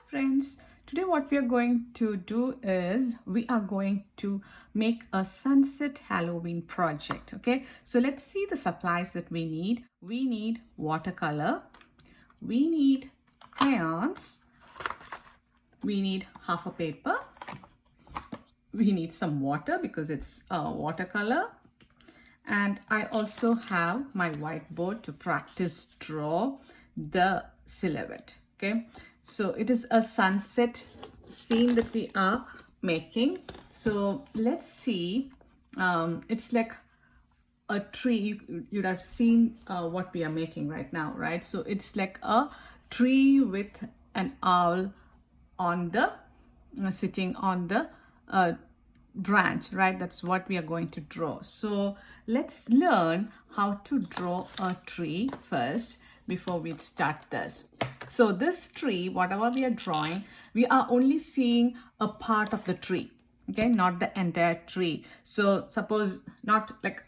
friends, today what we are going to do is we are going to make a sunset Halloween project. Okay, so let's see the supplies that we need. We need watercolor, we need crayons, we need half a paper, we need some water because it's watercolor, and I also have my whiteboard to practice draw the silhouette. Okay, so it is a sunset scene that we are making. So let's see. It's like a tree. You'd have seen what we are making right now, right? So it's like a tree with an owl on the sitting on the branch, right? That's what we are going to draw. So let's learn how to draw a tree first before we start this. So this tree, whatever we are drawing, we are only seeing a part of the tree, okay, not the entire tree. So suppose not like,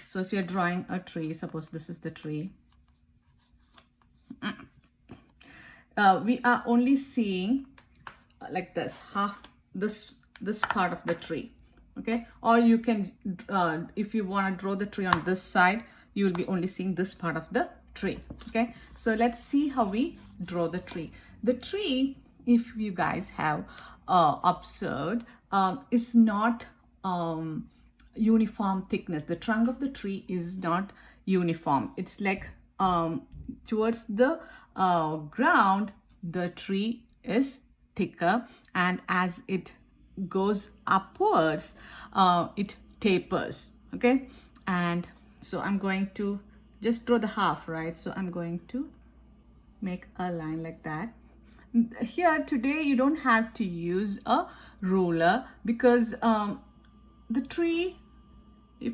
so if you're drawing a tree, suppose this is the tree, we are only seeing like this, half this part of the tree, okay? Or you can if you want to draw the tree on this side, you will be only seeing this part of the tree, okay? So let's see how we draw the tree. The tree, if you guys have observed, is not uniform thickness. The trunk of the tree is not uniform. It's like towards the ground, the tree is thicker, and as it goes upwards, it tapers, okay? And so I'm going to just draw the half, right? So I'm going to make a line like that. Here today you don't have to use a ruler because the tree, if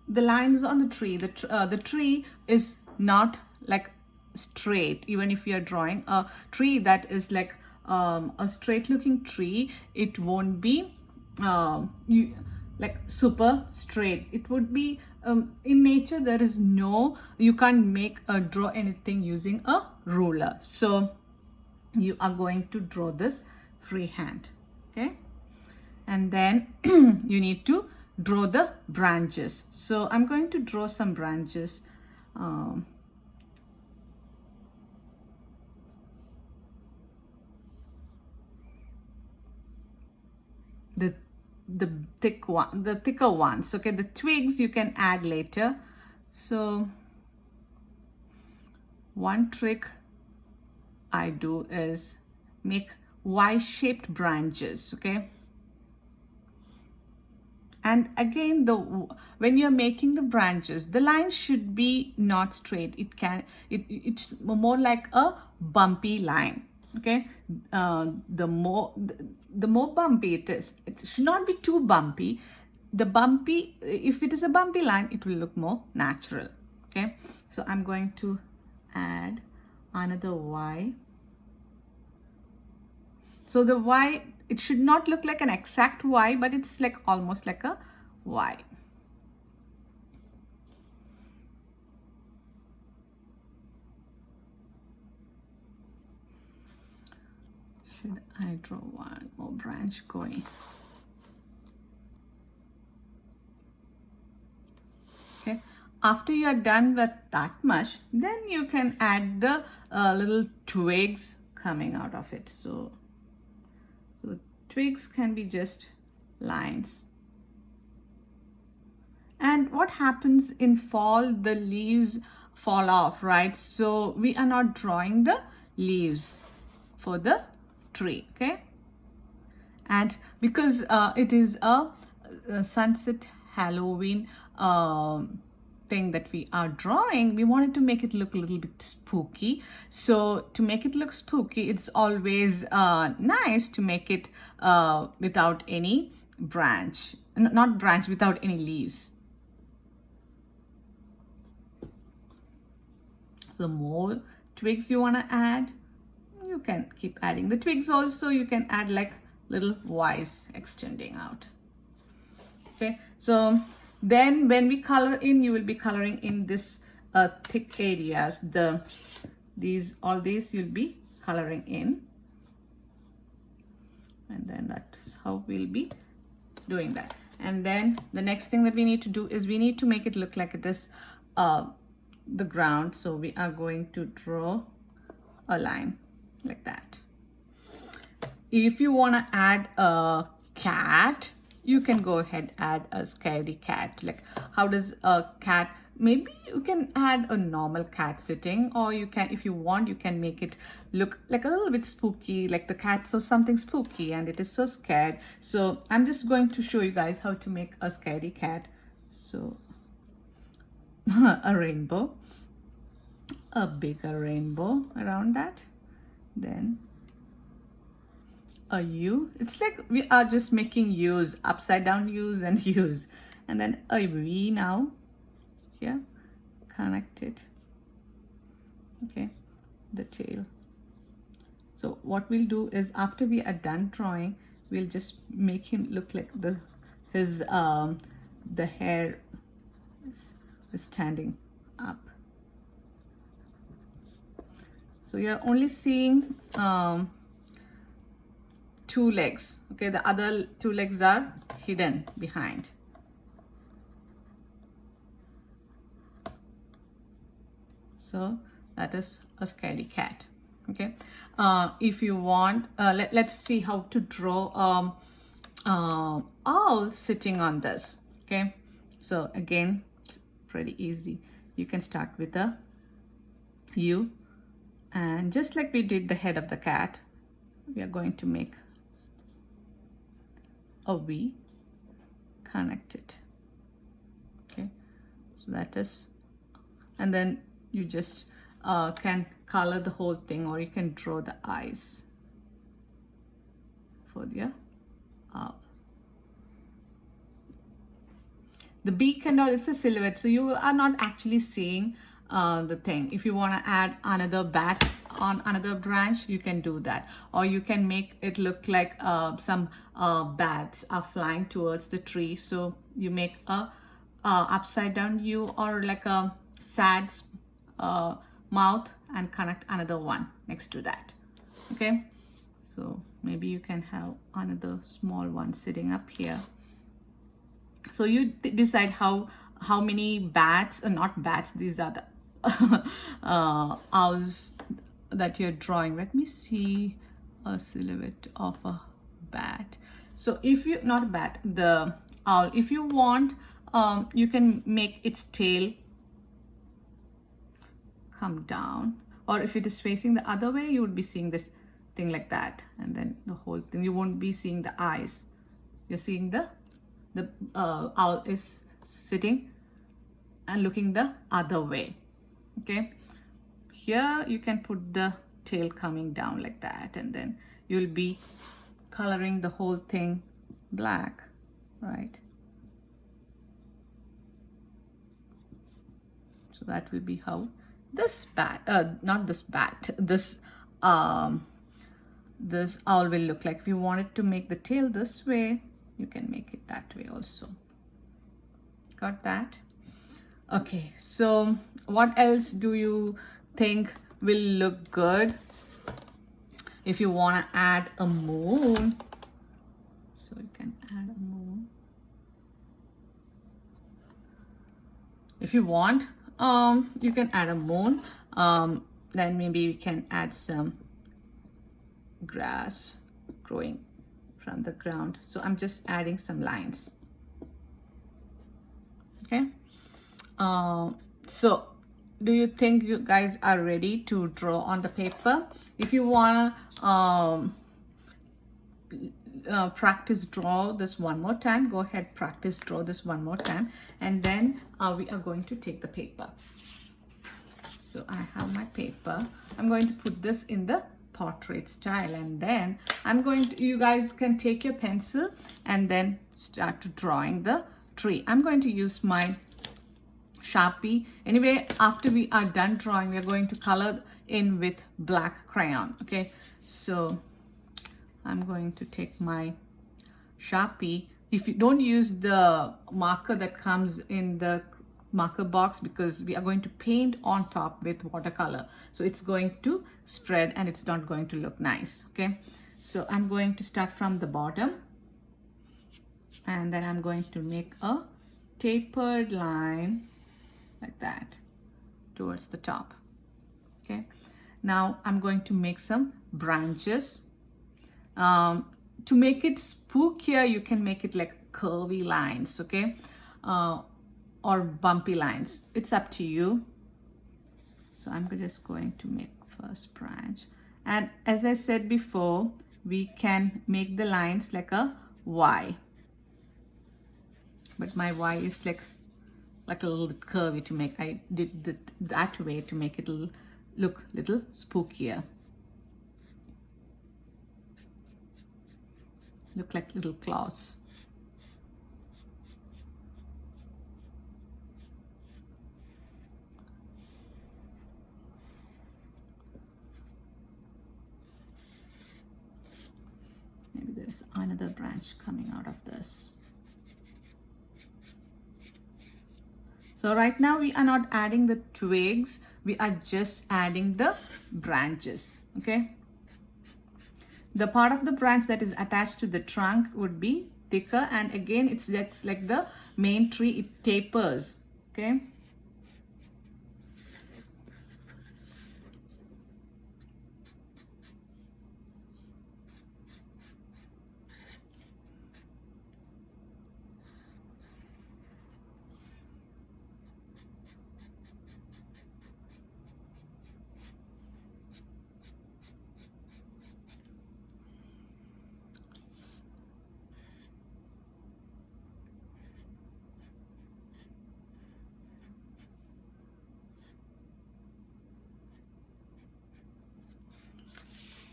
the lines on the tree, the tree is not like straight. Even if you're drawing a tree that is like a straight looking tree, it won't be like super straight. It would be in nature, there is no, you can't make draw anything using a ruler. So you are going to draw this freehand, okay? And then you need to draw the branches. So I'm going to draw some branches. The thicker ones, okay? The twigs you can add later. So one trick I do is make Y-shaped branches, okay? And again, when you're making the branches, the lines should be not straight. It's more like a bumpy line, okay? The more bumpy it is, it should not be too bumpy. If it is a bumpy line, it will look more natural, okay? So I'm going to add another Y. So the Y, it should not look like an exact Y, but it's like almost like a Y. Should I draw one more branch going? Okay. After you are done with that much, then you can add the little twigs coming out of it. So twigs can be just lines. And what happens in fall, the leaves fall off, right? So we are not drawing the leaves for the tree, okay? And because it is a sunset Halloween thing that we are drawing, we wanted to make it look a little bit spooky. So to make it look spooky, it's always nice to make it without any branch, not branch, without any leaves. So more twigs you want to add, you can keep adding the twigs. Also you can add like little Y's extending out, okay? So then when we color in, you will be coloring in this thick areas. All these you'll be coloring in. And then that's how we'll be doing that. And then the next thing that we need to do is we need to make it look like it is the ground. So we are going to draw a line like that. If you want to add a cat, you can go ahead add a scaredy cat. Like how does a cat, maybe you can add a normal cat sitting, or you can, if you want, you can make it look like a little bit spooky, like the cat saw something spooky and it is so scared. So I'm just going to show you guys how to make a scaredy cat. So a rainbow, a bigger rainbow around that, then a U. It's like we are just making U's, upside down U's and U's, and then a V now. Here, connect it. Okay, the tail. So what we'll do is after we are done drawing, we'll just make him look like the hair is standing up. So you're only seeing 2 legs. Okay, the other 2 legs are hidden behind. So that is a scaredy cat. Okay, if you want, let's see how to draw owl sitting on this. Okay, so again, it's pretty easy. You can start with a U, and just like we did the head of the cat, we are going to make a V, connect it. Okay, so that is, and then you just can color the whole thing, or you can draw the eyes for the owl. The beak and all, it's a silhouette, so you are not actually seeing the thing. If you want to add another bat on another branch, you can do that, or you can make it look like some bats are flying towards the tree. So you make a upside down U, or like a sad mouth, and connect another one next to that. Okay, so maybe you can have another small one sitting up here. So you decide how many bats, not bats, these are the owls that you're drawing. Let me see a silhouette of a bat. So if you, not a bat, the owl, if you want, you can make its tail come down, or if it is facing the other way, you would be seeing this thing like that, and then the whole thing, you won't be seeing the eyes. You're seeing the owl is sitting and looking the other way. Okay, here you can put the tail coming down like that, and then you'll be coloring the whole thing black, right? So that will be how this bat, not this bat, this this owl will look like. If you wanted to make the tail this way, you can make it that way also. Got that? Okay, so what else do you think will look good? If you want to add a moon, so you can add a moon. If you want, you can add a moon. Then maybe we can add some grass growing from the ground. So I'm just adding some lines. Okay. So do you think you guys are ready to draw on the paper? If you want to practice draw this one more time, go ahead, practice draw this one more time, and then we are going to take the paper. So I have my paper. I'm going to put this in the portrait style, and then I'm going to, you guys can take your pencil and then start to drawing the tree. I'm going to use my Sharpie. Anyway, after we are done drawing, we are going to color in with black crayon. Okay, so I'm going to take my Sharpie. If you don't use the marker that comes in the marker box because we are going to paint on top with watercolor. So it's going to spread and it's not going to look nice. Okay, so I'm going to start from the bottom and then I'm going to make a tapered line like that towards the top. Okay, now I'm going to make some branches. To make it spookier, you can make it like curvy lines, okay, or bumpy lines. It's up to you. So I'm just going to make first branch, and as I said before, we can make the lines like a Y, but my Y is like a little bit curvy to make. I did that way to make it look little spookier. Look like little claws. Maybe there's another branch coming out of this. So right now we are not adding the twigs, we are just adding the branches, okay? The part of the branch that is attached to the trunk would be thicker, and again it's just like the main tree, it tapers, okay?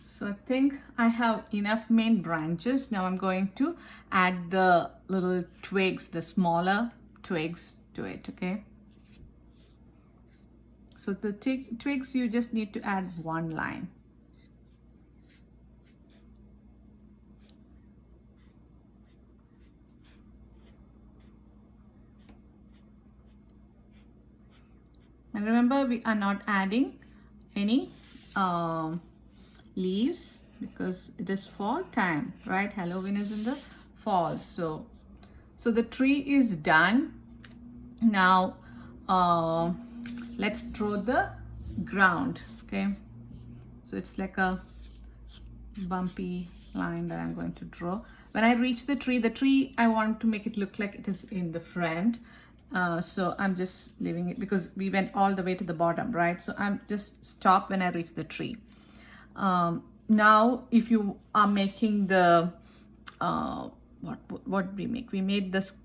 So I think I have enough main branches. Now I'm going to add the little twigs, the smaller twigs to it, okay? So the twigs, you just need to add one line. And remember, we are not adding any leaves because it is fall time, right? Halloween is in the fall. So the tree is done. Now let's draw the ground, okay? So it's like a bumpy line that I'm going to draw. When I reach the tree, I want to make it look like it is in the front. So I'm just leaving it because we went all the way to the bottom, right? So I'm just stop when I reach the tree. Now if you are making the what we make, we made this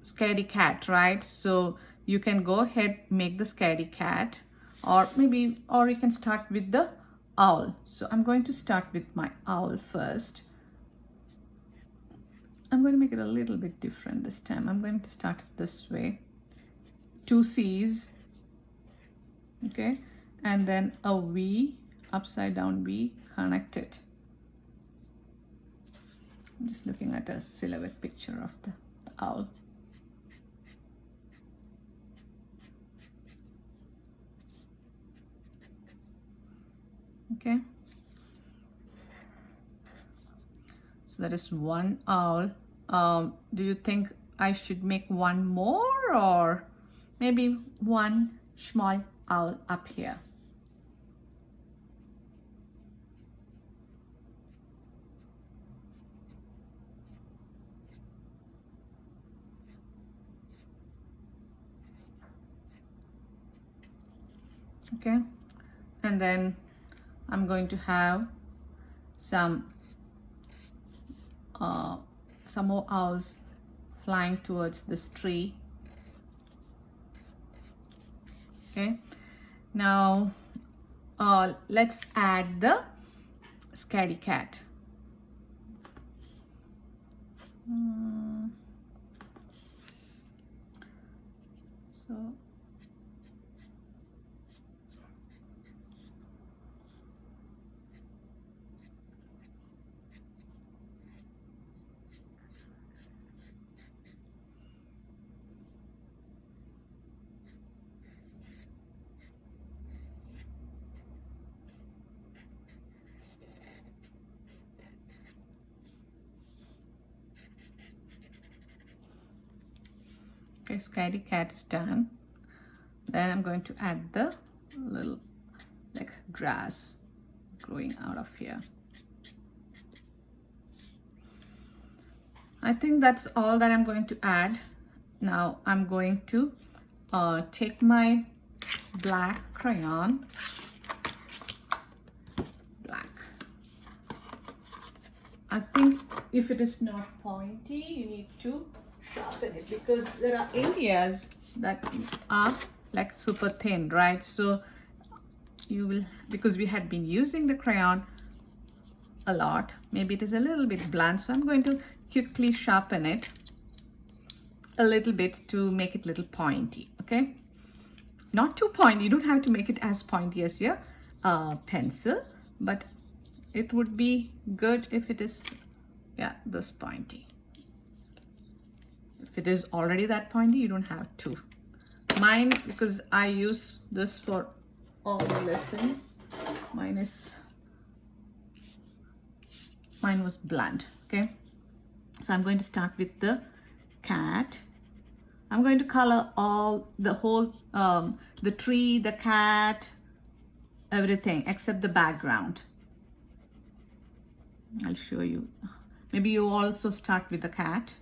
scaredy cat, right? So you can go ahead, make the scaredy cat, or you can start with the owl. So I'm going to start with my owl first. I'm going to make it a little bit different this time. I'm going to start it this way, 2 C's, okay, and then a V, upside down V, connected. I'm just looking at a silhouette picture of the owl. Okay, so that is one owl. Do you think I should make one more, or maybe one small owl up here? Okay, and then I'm going to have some more owls flying towards this tree. Okay, now let's add the scaredy cat. So Okay, scaredy cat is done. Then I'm going to add the little like grass growing out of here. I think that's all that I'm going to add. Now I'm going to take my black crayon. Black. I think if it is not pointy, you need to sharpen it, because there are areas that are like super thin, right? So you will, because we had been using the crayon a lot, maybe it is a little bit blunt, so I'm going to quickly sharpen it a little bit to make it a little pointy. Okay, not too pointy, you don't have to make it as pointy as your pencil, but it would be good if it is, yeah, this pointy. If it is already that pointy, you don't have to. Mine, because I use this for all the lessons, mine was blunt. Okay, so I'm going to start with the cat. I'm going to color the whole the tree, the cat, everything except the background. I'll show you. Maybe you also start with the cat.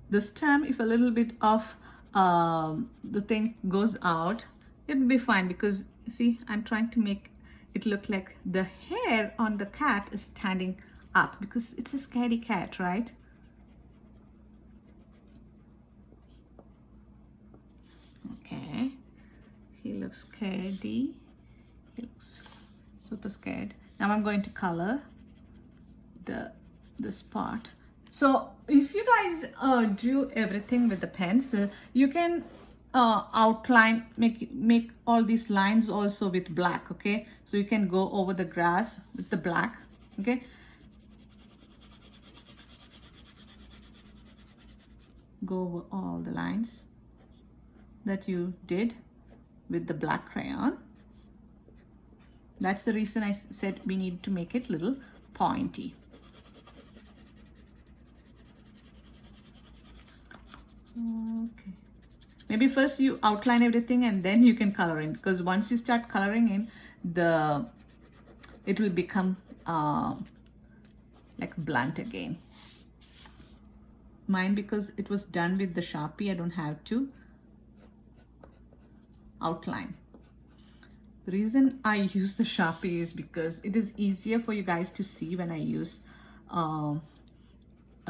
This time, if a little bit of the thing goes out, it'll be fine, because see, I'm trying to make it look like the hair on the cat is standing up, because it's a scaredy cat, right? Okay, he looks scaredy. He looks super scared. Now I'm going to color this part. So if you guys do everything with the pencil, you can outline, make all these lines also with black. Okay, so you can go over the grass with the black. Okay, go over all the lines that you did with the black crayon. That's the reason I said we need to make it little pointy. Okay, maybe first you outline everything and then you can color in, because once you start coloring in, it will become like blunt again. Mine, because it was done with the Sharpie, I don't have to outline. The reason I use the Sharpie is because it is easier for you guys to see when I use a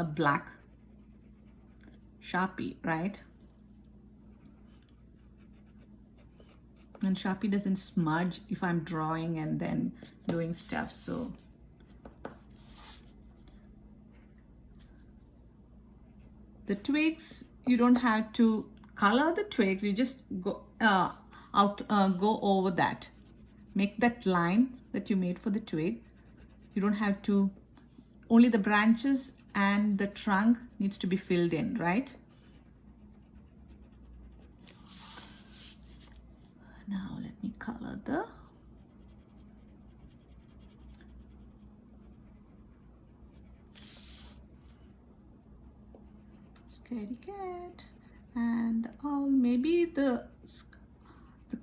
black Sharpie, right? And Sharpie doesn't smudge if I'm drawing and then doing stuff. So the twigs, you don't have to color the twigs, you just go go over that, make that line that you made for the twig. You don't have to, only the branches and the trunk needs to be filled in, right? Now let me color the scaredy cat and the owl. Maybe the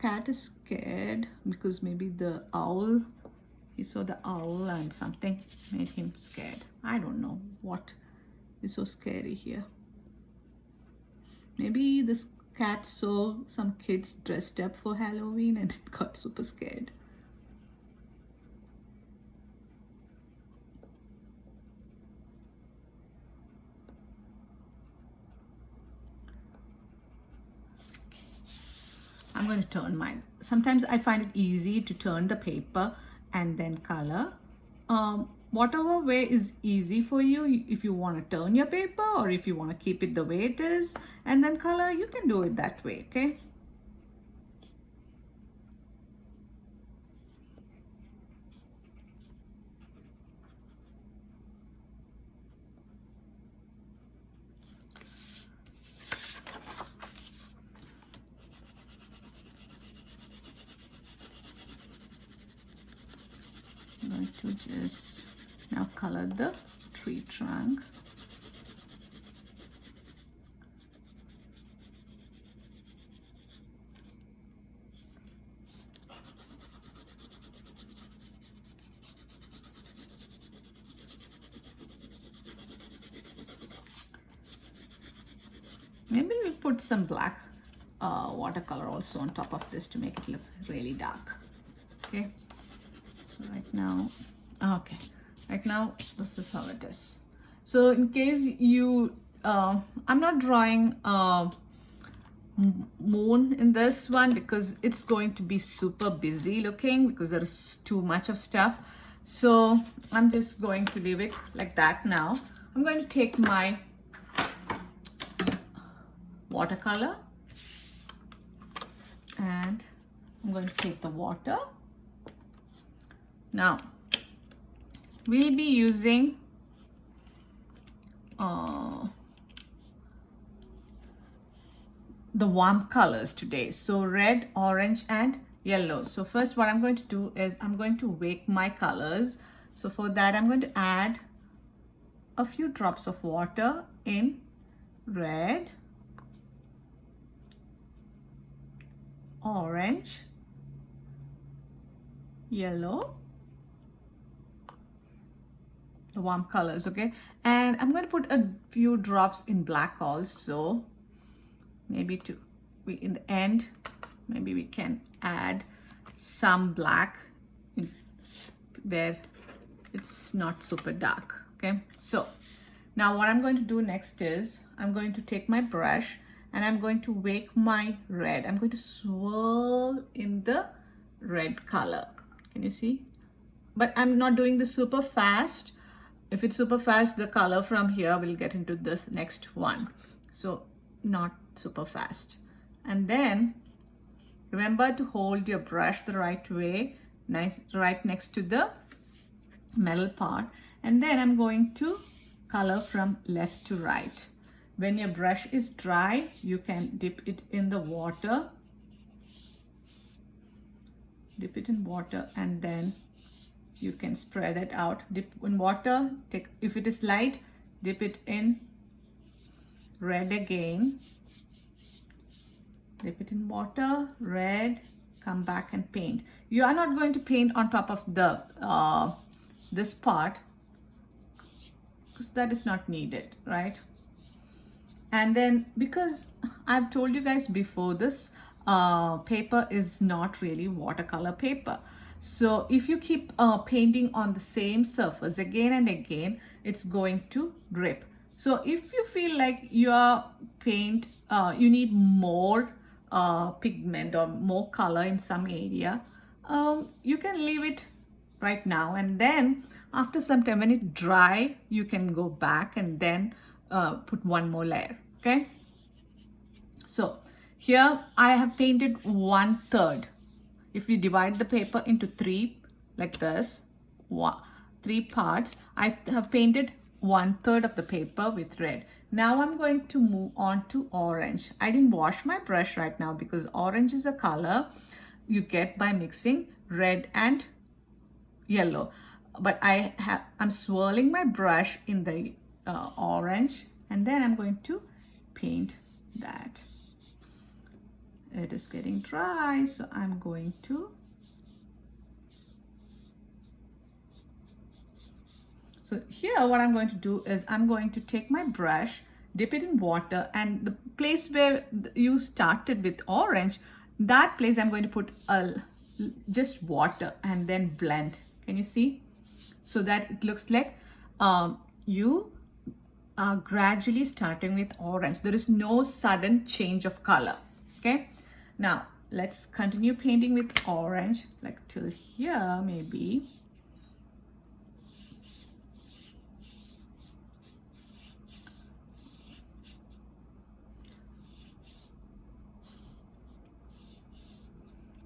cat is scared because maybe the owl, he saw the owl and something made him scared. I don't know what is so scary here. Maybe this cat saw some kids dressed up for Halloween and it got super scared. I'm going to turn mine. Sometimes I find it easy to turn the paper and then color. Whatever way is easy for you. If you want to turn your paper or if you want to keep it the way it is and then color, you can do it that way, okay? to just now color the tree trunk. Maybe we'll put some black watercolor also on top of this to make it look really dark. Okay, so right now, this is how it is. So in case you, I'm not drawing moon in this one because it's going to be super busy looking because there is too much of stuff. So I'm just going to leave it like that now. I'm going to take my watercolor and I'm going to take the water. Now we'll be using the warm colors today, so red, orange and yellow. So first what I'm going to do is I'm going to wake my colors. So for that I'm going to add a few drops of water in red, orange, yellow, the warm colors, okay? And I'm going to put a few drops in black also. Maybe in the end, maybe we can add some black where it's not super dark, okay? So now what I'm going to do next is I'm going to take my brush and I'm going to wake my red. I'm going to swirl in the red color. Can you see? But I'm not doing this super fast. If it's super fast, the color from here will get into this next one. So not super fast. And then remember to hold your brush the right way, nice, right next to the metal part. And then I'm going to color from left to right. When your brush is dry, you can dip it in the water. Dip it in water and then you can spread it out. Dip in water, if it is light, dip it in red again. Dip it in water, red, come back and paint. You are not going to paint on top of the this part because that is not needed, right? And then because I've told you guys before, this paper is not really watercolor paper. So if you keep painting on the same surface again and again, it's going to drip. So if you feel like your paint, you need more pigment or more color in some area, you can leave it right now. And then after some time, when it dry, you can go back and then put one more layer, okay? So here I have painted 1/3. If you divide the paper into three, like this, 3 parts, I have painted 1/3 of the paper with red. Now I'm going to move on to orange. I didn't wash my brush right now because orange is a color you get by mixing red and yellow. But I'm swirling my brush in the orange and then I'm going to paint that. It is getting dry, so I'm going to here what I'm going to do is I'm going to take my brush, dip it in water, and the place where you started with orange, that place I'm going to put just water and then blend. Can you see? So that it looks like you are gradually starting with orange. There is no sudden change of color, okay? Now let's continue painting with orange, like till here maybe.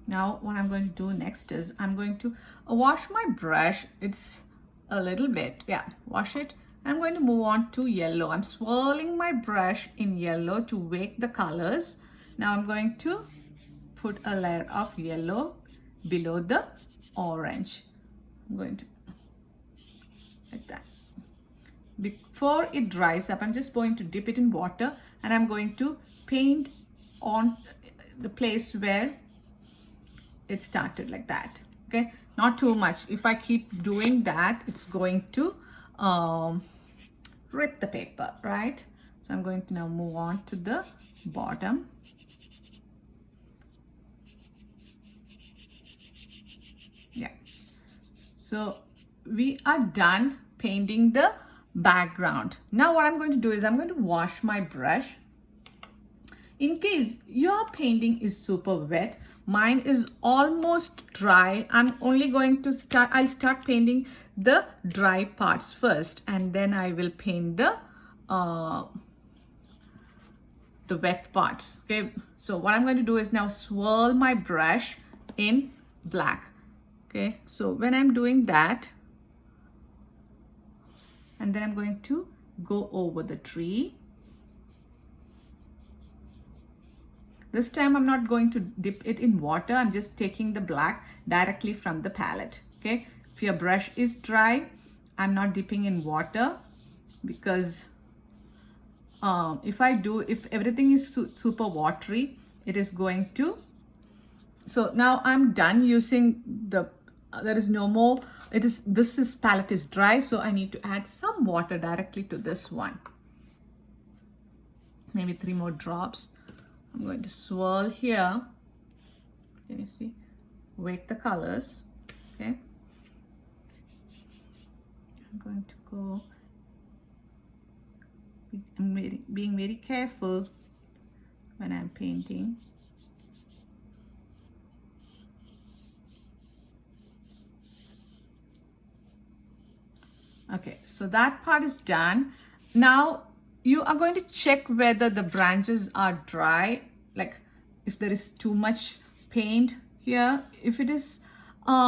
Now what I'm going to do next is I'm going to wash my brush. It's a little bit, yeah, wash it. I'm going to move on to yellow. I'm swirling my brush in yellow to wake the colors. Now I'm going to put a layer of yellow below the orange. I'm going to like that. Before it dries up, I'm just going to dip it in water and I'm going to paint on the place where it started, like that. Okay, not too much. If I keep doing that, it's going to rip the paper, right? So I'm going to now move on to the bottom. Yeah, so we are done painting the background. Now what I'm going to do is I'm going to wash my brush. In case your painting is super wet, mine is almost dry. I'm only going to I'll start painting the dry parts first and then I will paint the wet parts. Okay, so what I'm going to do is now swirl my brush in black. Okay, so when I'm doing that, and then I'm going to go over the tree. This time I'm not going to dip it in water. I'm just taking the black directly from the palette. Okay, if your brush is dry, I'm not dipping in water, because if everything is super watery, it is going to. So now I'm done using there is no more. This palette is dry, so I need to add some water directly to this one. Maybe 3 more drops. I'm going to swirl here. Can you see? Wake the colors. Okay. I'm going to go. I'm being very careful when I'm painting. Okay, so that part is done. Now you are going to check whether the branches are dry, like if there is too much paint here. If it is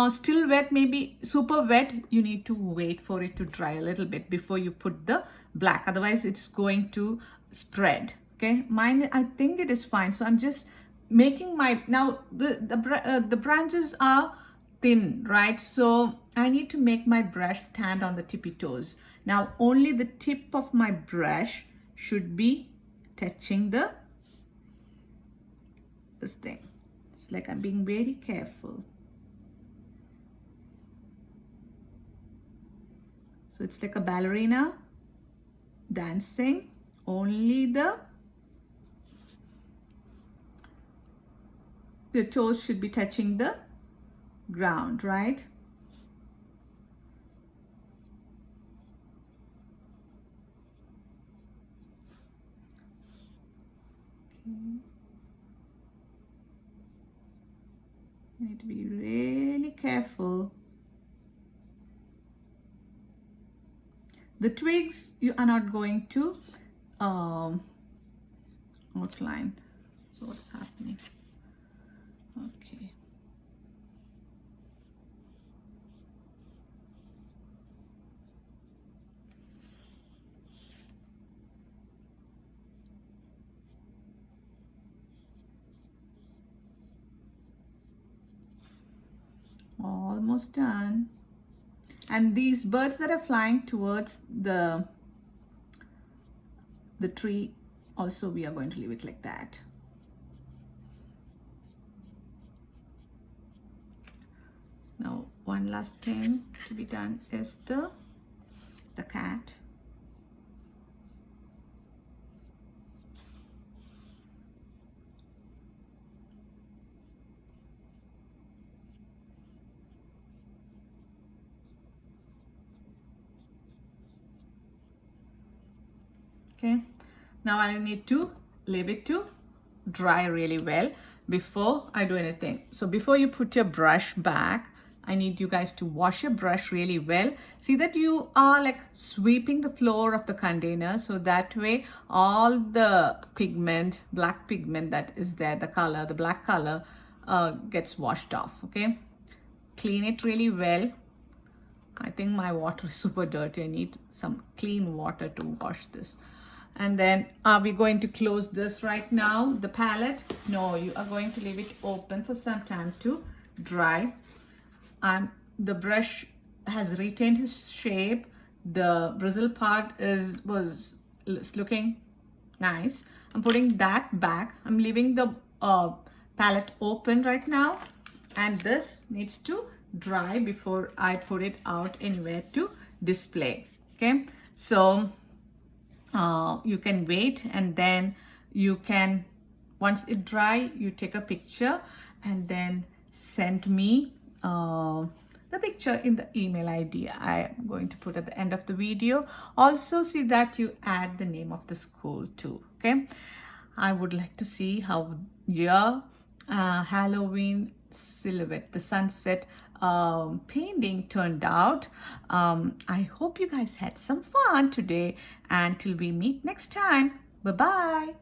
still wet, maybe super wet, you need to wait for it to dry a little bit before you put the black. Otherwise, it's going to spread. Okay, mine, I think it is fine. So I'm just making my, now the branches are thin, right? So I need to make my brush stand on the tippy toes. Now only the tip of my brush should be touching this thing. It's like I'm being very careful. So it's like a ballerina dancing. Only the toes should be touching the ground, right? Okay. You need to be really careful. The twigs you are not going to outline. So what's happening? Okay. Almost done. And these birds that are flying towards the tree, also we are going to leave it like that. Now one last thing to be done is the cat. Okay, now I need to leave it to dry really well before I do anything. So before you put your brush back, I need you guys to wash your brush really well. See that you are like sweeping the floor of the container, so that way all the pigment, black pigment that is there, the black color gets washed off. Okay, clean it really well. I think my water is super dirty. I need some clean water to wash this. And then are we going to close this right now, the palette? No, you are going to leave it open for some time to dry. The brush has retained its shape. the Brazil part was looking nice. I'm putting that back. I'm leaving the palette open right now, and this needs to dry before I put it out anywhere to display. Okay, so you can wait, and then you can, once it dry, you take a picture and then send me the picture in the email ID I am going to put at the end of the video. Also see that you add the name of the school too. Okay, I would like to see how your Halloween silhouette, the sunset painting turned out. I hope you guys had some fun today, and till we meet next time, bye bye.